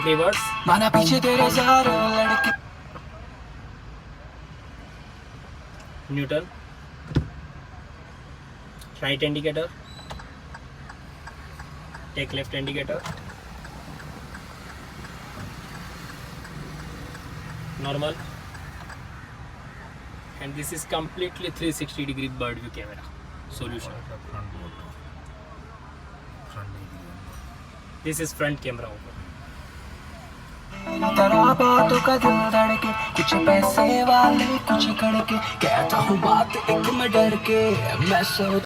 Take reverse, माना पीछे तेरे सारे लड़के neutral, right indicator, take left indicator, normal, and this is completely 360 degree bird view camera solution. This is front camera over. तेरा बातों का दिल धड़के कुछ पैसे वाले कुछ खड़के कहता हूँ बात एक में डर के मैं सो